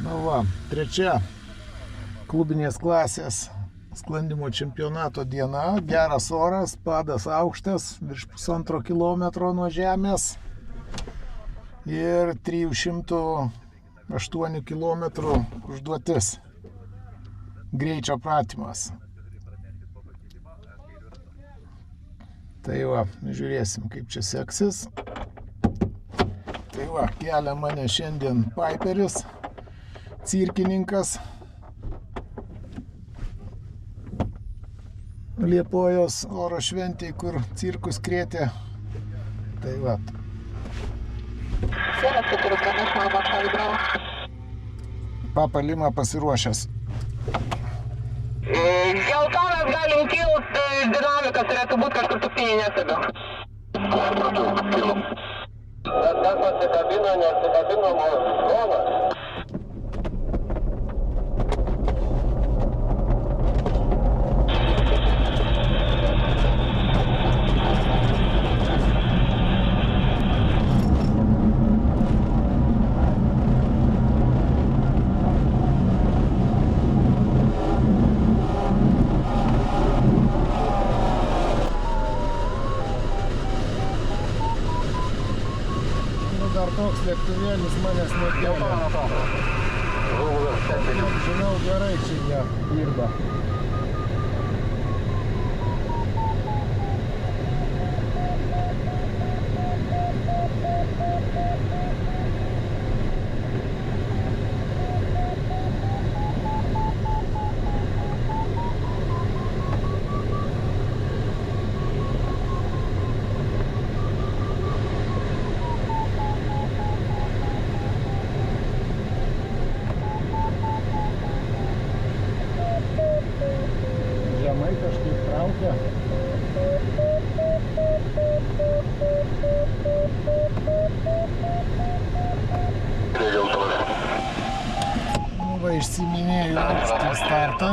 Nu va, trečia klubinės klasės sklandymo čempionato diena. Geras oras, padas aukštas, virš 1,5 kilometro nuo žemės ir 308 kilometrų užduotis. Greičio pratimas. Tai va, žiūrėsim, kaip čia seksis. Tai va, kelia mane šiandien Piperis, cirkininkas. Liepojos oro šventėj, kur cirkus krėtė. Tai va. Papa Lima pasiruošęs. Geltonas galim kilt, dinamikas turėtų būti kažkur tupinį nesėdo. Bet nesikabino droną. Dar toks lėktuvėlis manęs nekėlė. Žinau, gerai čia jie dirba. Žemai kažkaip traukia. Nu va, išsiminėjau aukštį startą.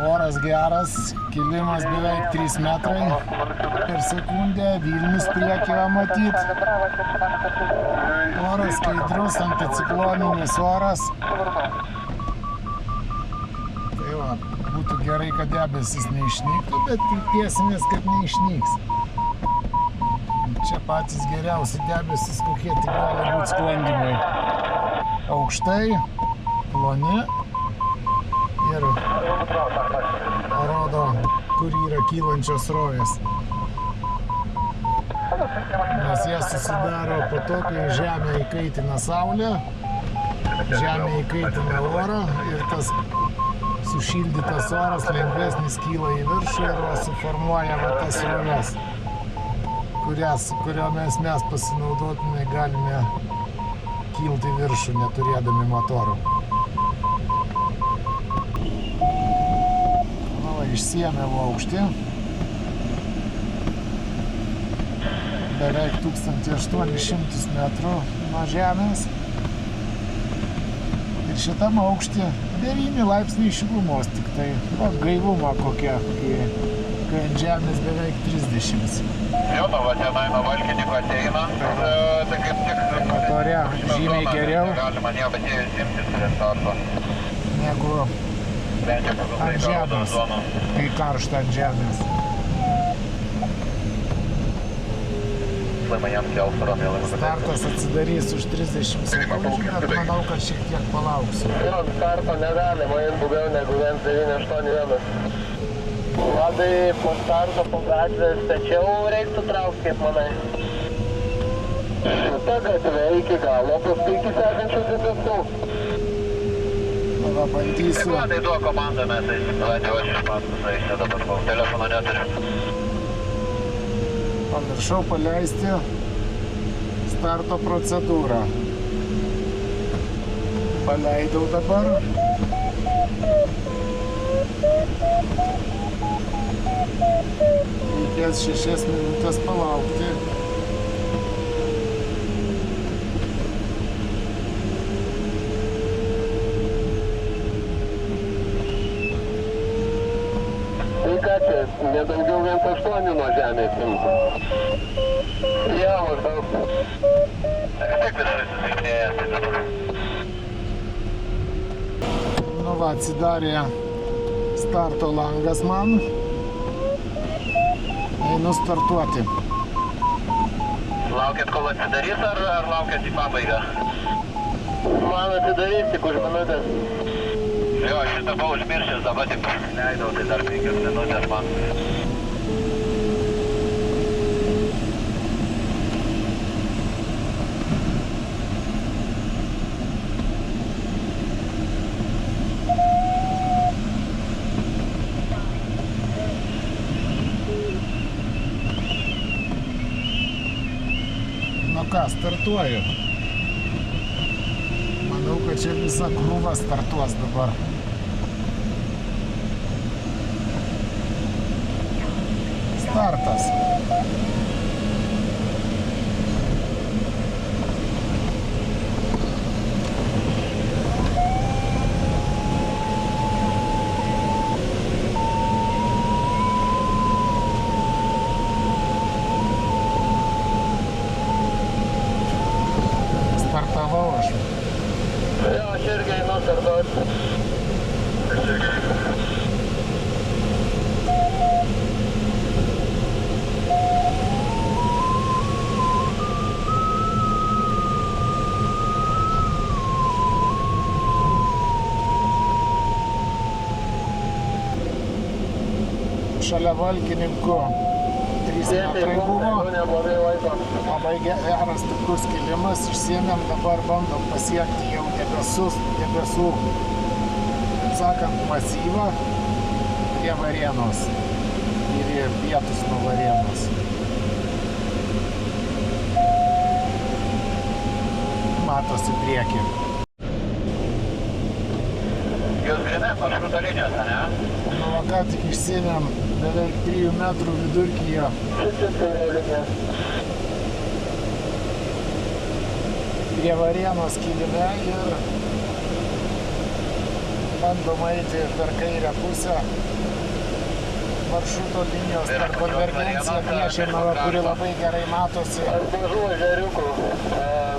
Oras geras, kilimas beveik 3 metrai per sekundę, Vilnius priekyje matyt. Oras skaidrus, anticikloninis oras. Tai va, būtų gerai, kad debesis neišnyktų, bet tikėsimės, kad neišnyks. Čia patys geriausi debesis, kokie tik gali būti sklandymai. Aukštai, ploni ir rodo, kur yra kylančios srovės. Nes jie susidaro po to, kai žemė įkaitina saulę, žemė įkaitina orą ir tas sušildytas oras lengvesnis kyla į viršų ir suformuoja va tas sroves, kuriomis mes pasinaudotume galime kilti į viršų, neturėdami motorų. Išsiėmė aukštį, beveik 1800 metrų nuo žemės ir šitam aukštį 9 laipsniai šilumos, tik tai gaivumą kokia, kai ant žemės beveik 30. Jo, va, tenai nuo valkininko ateina, tai kaip tik... Motore žymiai geriau galima nebatėjus imtis restarto. Negu ant žemės, kai karšta ant žemės. Startas atsidarys už 30 sekundžių, bet manau, kad šiek tiek palauksiu. Jo, starto negalima, jin daugiau negu 1981. Vadai, po starto po gatvės tačiau reiktų traukti, kaip manai. Šitą gatvę iki galo, paskui iki sekančių debesų. Va, bandysiu. Tai duo komandą mes atvažiuoju iš paskui, čia dabar telefono neturiu. Pamiršau paleisti starto procedūrą. Paleidau dabar. Reikės 6 minutės palaukti. Nedaugiau 1,8 nuo žemės imtų. Jo, maždaug Kaip visai susilpnėjęs, tai dabar. Nu va, atsidarė starto langas man. Einu startuoti. Laukiat, kol atsidarys, ar laukiat į pabaigą? Man atsidarys tik už minutės. Jo, šitą buvau užmiršęs, dabar tik leidau, tai dar 5 minutės man. Nu ką, startuoju. Manau, kad čia visa krūva startuos dabar. Startas. Startavau aš. Jo, aš irgi einu startuoti. Aš irgi einu. Šalia Valkininkų 3 metrai buvo. Neblogai laiko. Labai geras stiprus kilimas. Išsiėmėm, dabar bandom pasiekti jau debesų, taip sakant, masyvą prie Varėnos ir į pietus nuo Varėnos. Matosi priekį. Jūs žinai, maršruto linijos, ne? Nu, va, ką tik išsiėmėm beveik 3 metrų vidurkyje. Prie Varėnos kilime ir bandom eiti per kairę pusę. Maršruto linijos per konvergenciją piešėme, kuri labai gerai matosi. Ant mažų ežeriukų,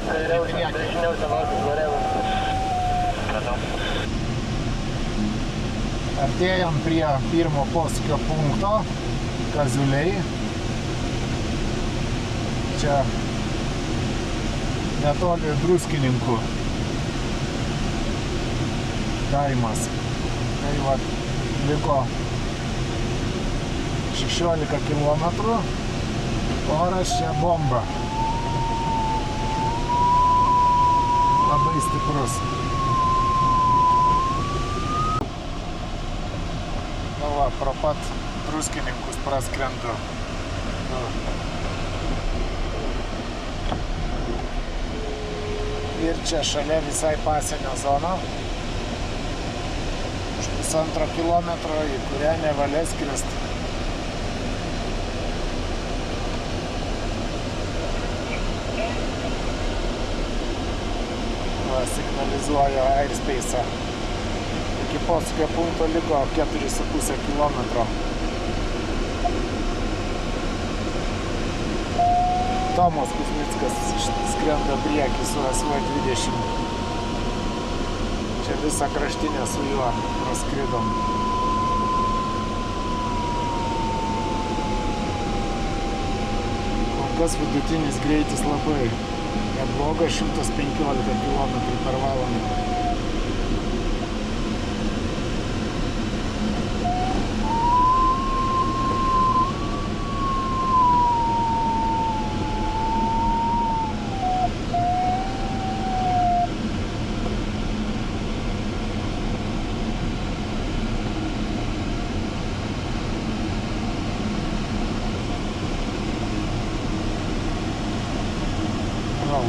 kairiausia, dešiniausia Varėnos Varėnos. Artėjom prie pirmo posūkio punkto, Kaziuliai. Čia netoli Druskininkų kaimas. Tai va, liko 16 kilometrų. Oras čia bomba. Labai stiprus. Nu va, pro pat Druskininkus praskrendu. Ir čia šalia visai pasienio zona. Už 1,5 kilometro, į kurią nevalia skristi. Va, signalizuoja airspace'ą. Iki posūkio punkto liko 4,5 kilometro. Tomas Kuzmickas skrenda priekį su SV-20. Čia visą kraštinę su juo praskridom. Kol kas vidutinis greitis labai neblogas, 115 km per valandą.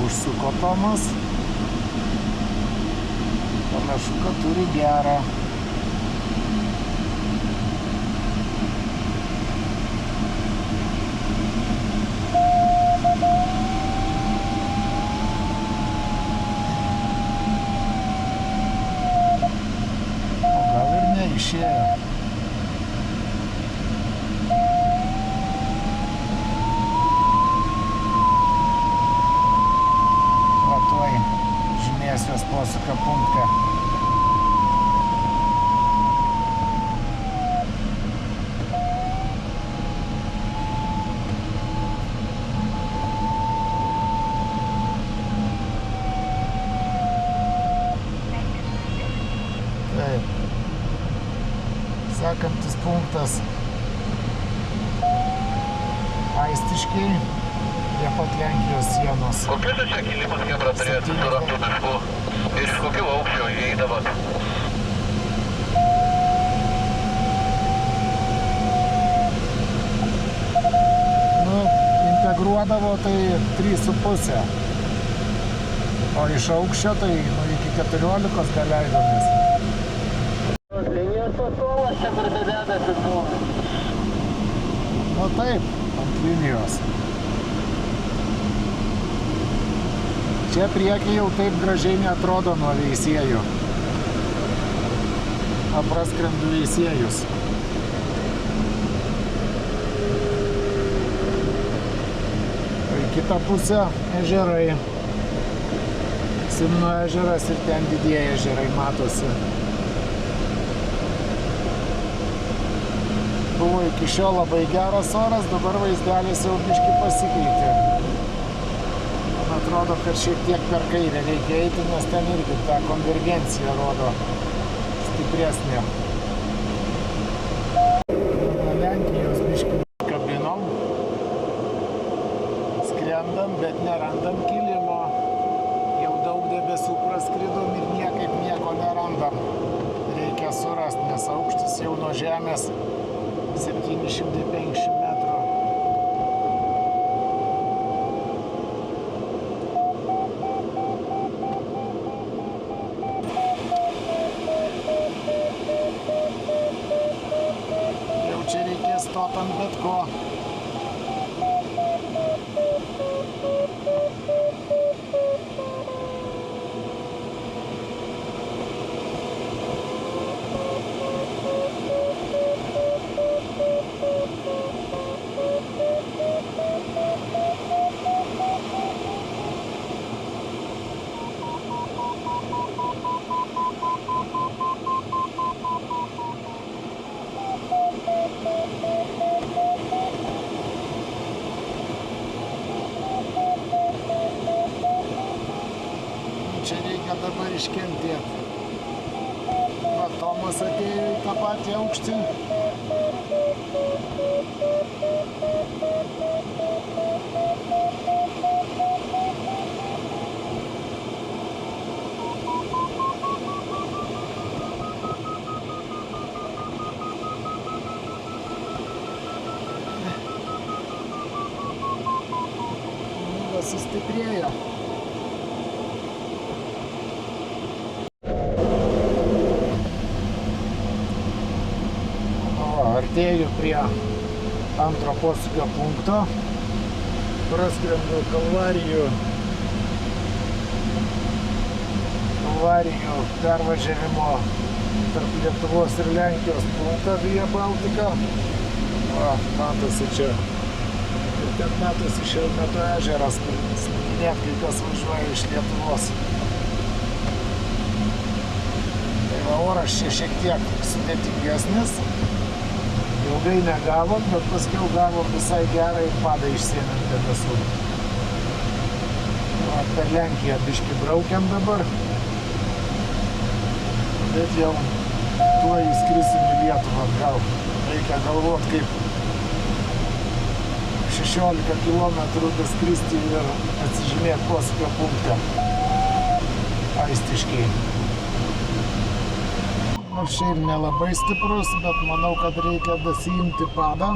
Užsuko Tomas. Panašu, kad turi gerą. O gal ir neišėjo. posūkio punkte. Taip. Sekantis punktas Aistiškiai, prie pat Lenkijos sienos. Kokius čia kilimus Chebra turėtų surastų miškų? Iš kokių aukščių įeidavot? Nu, integruodavo tai 3,5. O iš aukščio tai iki 14 gal leidomės. Linijos atstovas čia kur dedasis buvo. Nu taip, ant linijos. Čia priekyje jau taip gražiai neatrodo nuo veisiejų. Praskrendu veisiejus. Į kitą pusę ežerai. Simno ežeras ir ten didieji ežerai matosi. Buvo iki šiol labai geras oras, dabar vaizdelis jau biškį pasikeitė. Man atrodo, kad šiek tiek per kairę reikia eiti, nes ten irgi ta konvergencija rodo stipresnė. Lenkijos biškį kabinom. Skrendam, bet nerandam kilimo. Jau daug debesų praskridom ir niekaip nieko nerandam. Reikia surasti, nes aukštis jau nuo žemės 750 metrų. Jau čia reikės stot ant bet ko. Čia reikia dabar iškentėti. Va, Tomas atėjo į tą patį aukštį. Va, sustiprėjo. Artėju prie antro posūkio punkto. Praskrendu Kalvarijų pervažiavimo tarp Lietuvos ir Lenkijos punktą Via Baltica. Va, matosi čia. Ir ten matosi Šelmetų ežeras, kur slidinėt, kai kas važiuoja iš Lietuvos. Tai va, oras čia šiek tiek sudėtingesnis. Ilgai negavom, bet paskiau gavom visai gerą ir padą išsėmėm debesų. Per Lenkiją biškį braukiam dabar. Bet jau tuoj įskrisim į Lietuvą atgal. Reikia galvot, kaip 16 kilometrų daskristi ir atsižymėti posūkio punktą. Aistiškiai. Nors čia ir nelabai stiprus, bet manau, kad reikia dasiimti padą,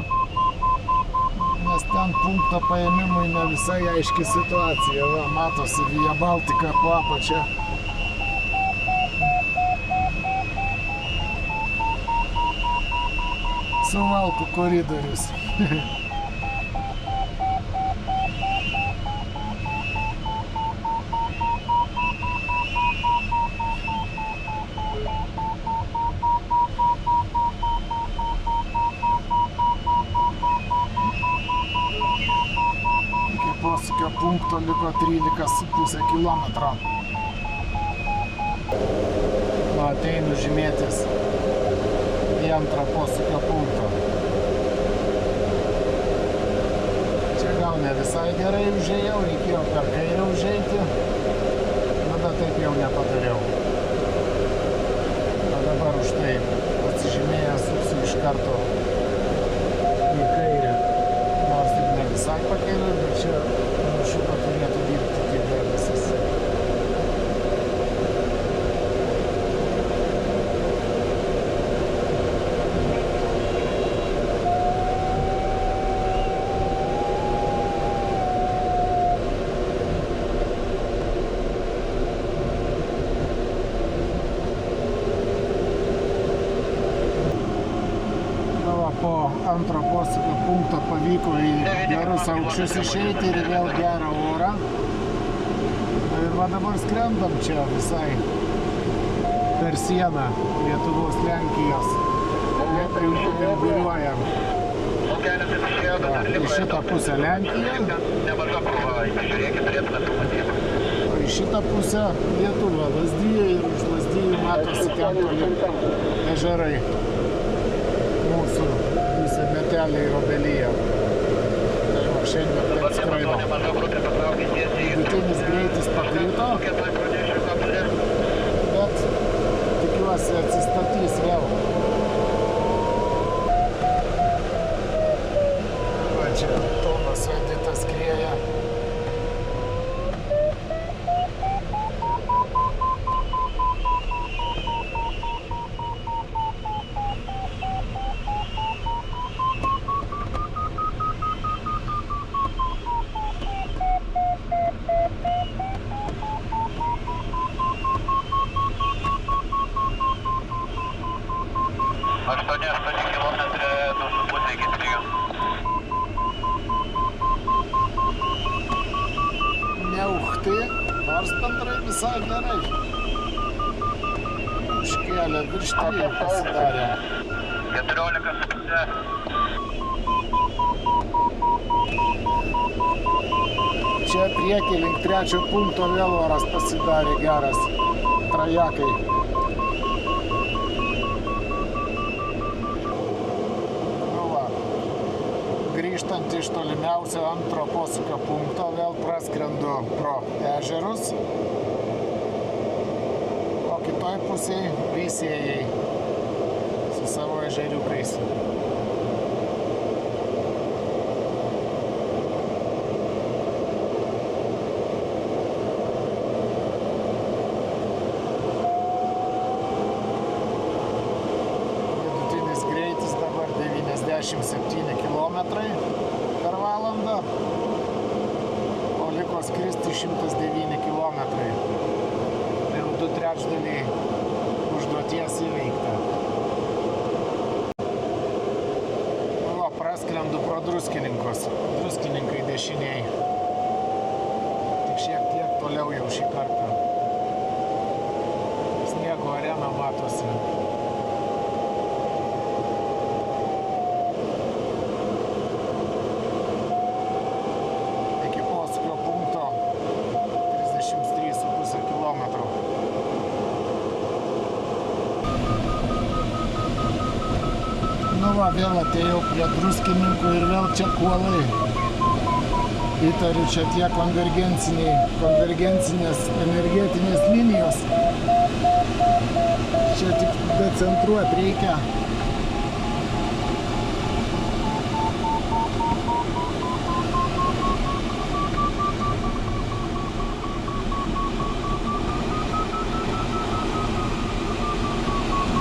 nes ten punkto paėmimui ne visai aiški situacija. Va, matosi Via Baltica po apačia. Suvalkų koridorius. Posūkio punkto liko 13,5 kilometro. Nu, ateinu žymėtis į antrą posūkio punktą. Čia gal ne visai gerai užėjau, reikėjo per kairę užeiti, bet taip jau nepadariau. O dabar už tai atsižymėjęs suksiu iš karto į kairę. Nors ir ne visai pakeliu, bet čia panašu, kad turėtų dirbti tik debesis. Po antro posūkio punkto pavyko į gerus aukščius išeiti ir vėl gerą orą. Ir va dabar skrendam čia visai per sieną Lietuvos Lenkijos. Vinguriuojam. Į šitą pusę Lenkija. O į šitą pusę Lietuva. Lazdijai ir už Lazdijų matosi ten toli ežerai. Mūsų visi meteliai ir obelyje. Tai va, šiandien taip skraido. Vidutinis greitis pakrito, bet tikiuosi atsistatys vėl. Va, čia Tomas Editas skrieja. Neuchti, nors bendrai visai gerai. Užkėlė virš 3 pasidarė. 14,5. Čia priekį link 3 punkto vėl oras pasidarė geras. Trajakai. Grįžtant iš tolimiausio antro posūkio punkto, vėl praskrendu pro ežerus, o kitoj pusėje veisiejai su savo ežeriukais. Vidutinis greitis dabar 97 km per valandą, o liko skristi 109 km. Jau 2/3 užduoties įveikta. O, praskrendu pro Druskininkus. Druskininkai dešiniai. Tik šiek tiek toliau jau šį kartą. Sniego arena matosi. Nu va, vėl atėjau prie Druskininkų ir vėl čia kuolai. Įtariu, čia tie konvergencinės energetinės linijos. Čia tik decentruoti reikia.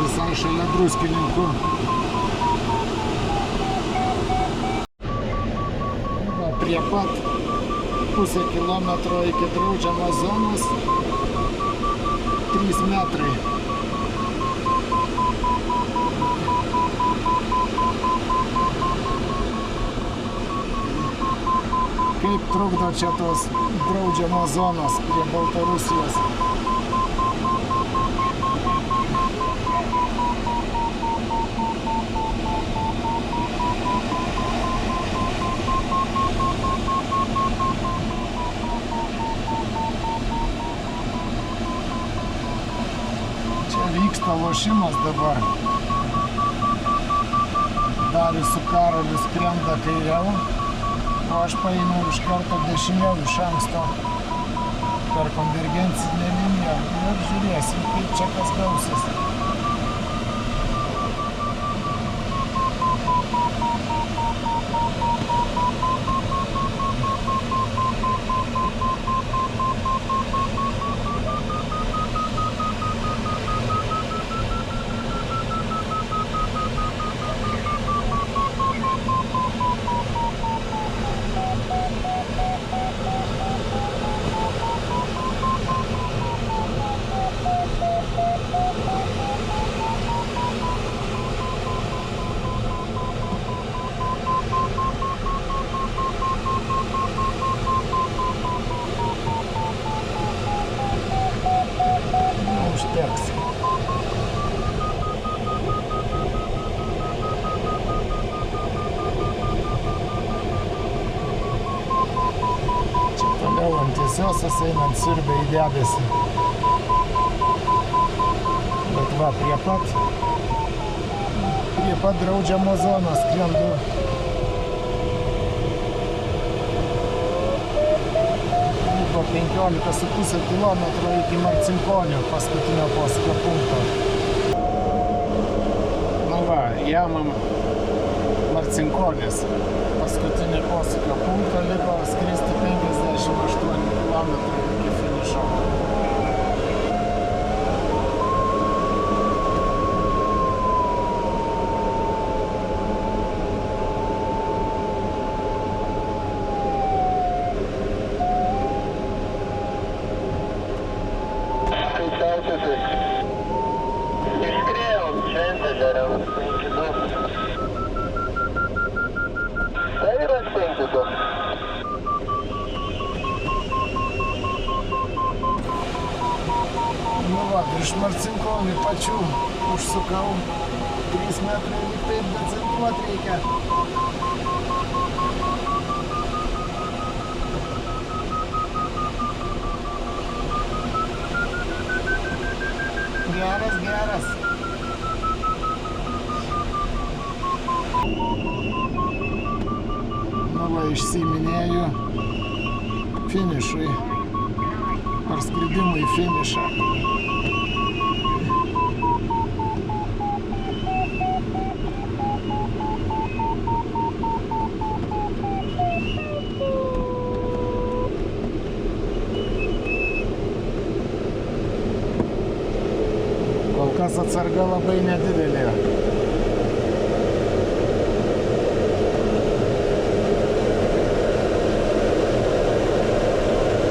Visai šalia Druskininkų. Prie pat pusę kilometro iki draudžiamos zonos 3 metrai. Kaip trukdo čia tos draudžiamos zonos prie Baltarusijos. vyksta lošimas dabar. Darius su Karoliu skrenda kairiau, o aš paėmiau iš karto dešiniau iš anksto per konvergencinę liniją ir žiūrėsim, kaip čia kas gausis. Užteks. Čia toliau ant tiesiosios einant siurbia į debesį. Bet va, prie pat draudžiamo zonos skrendu. Liko 15,5 km iki Marcinkonio paskutinio posūkio punkto. Nu va, jamam Marcinkonis. Paskutinį posūkio punktą liko skristi 58 km iki finišo. Išskrėjau, šventė geriau, 5-2. Tai yra 5-2. Nu va, prieš Marcinkonį pačių užsukau. 3 metrai lyg taip, bet centruot reikia. Geras, geras. Nu va, išsiminėjau finišui. Parskridimui į finišą. Kol kas atsarga labai nedidelė.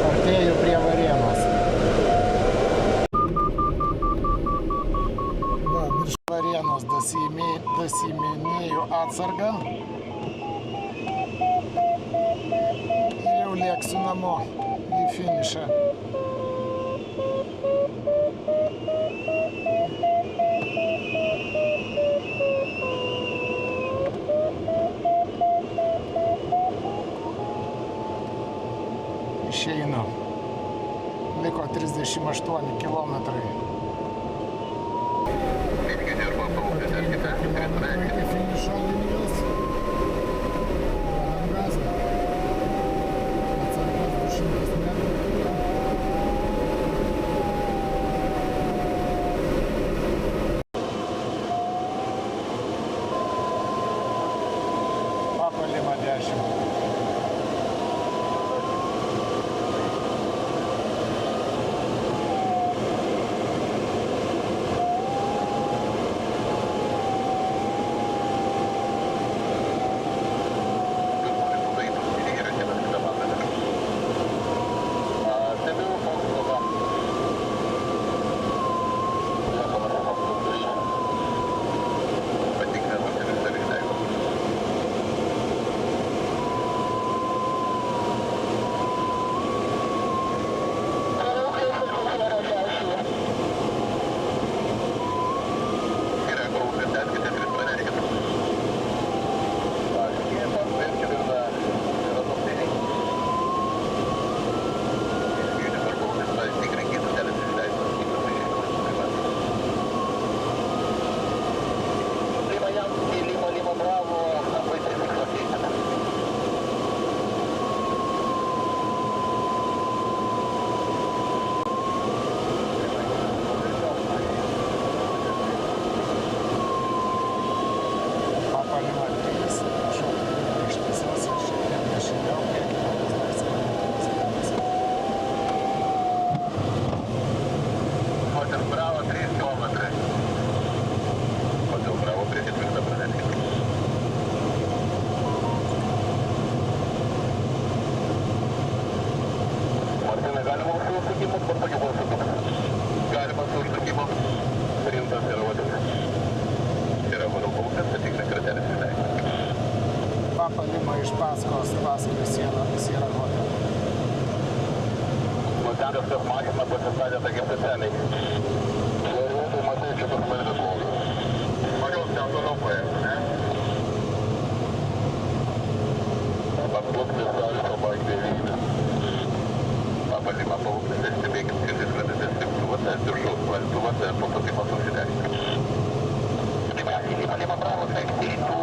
Artėju prie Varėnos. Va, virš Varėnos dasiiminėjau atsargą. Ir jau lėksiu namo į finišą. Išeinu. Liko 38 kilometrai. 13 kilometrų iki finišo linijos. Ant gazo. Atsargos 200 metrų. Papalima 10. Galima su užsakymu, patogiu balsu. Galima su užsakymu. Rimtas yra vadovas. Yra vadovas, patikrinę kratelės įleidžiu. Papa Lima iš paskos, paskui Sierra Hotel. Nutenkas, kas mašina pasistatė tokie specialiai. Vairuotojai, matai, čia pas mane blogas. Pagal ten toliau paėmė, ne? Papluktis Alfa Bike 9. Papa Lima, paluktis, stebėkit, kad jis radėtės lėktuvose, viršaus valstuvose, po to taip pat susileisti. Lima Bravo, taxi to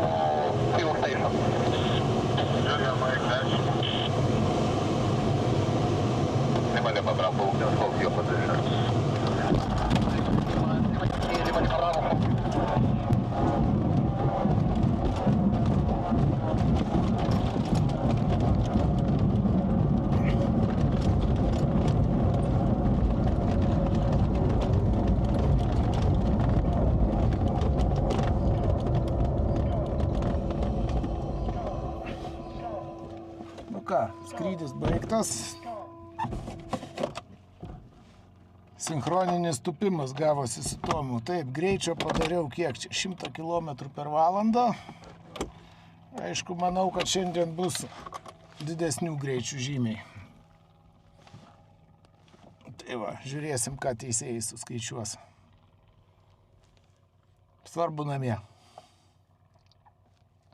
fuel station. Julia Mike Dash. Lima Bravo, paluktis, hold your position. Lima Bravo. Skrydis baigtas. Sinchroninis tūpimas gavosi su Tomu. Taip, greičio padariau kiek čia? 100 km per valandą. Aišku, manau, kad šiandien bus didesnių greičių žymiai. Tai va, žiūrėsim, ką teisėjai suskaičiuos. Svarbu namie.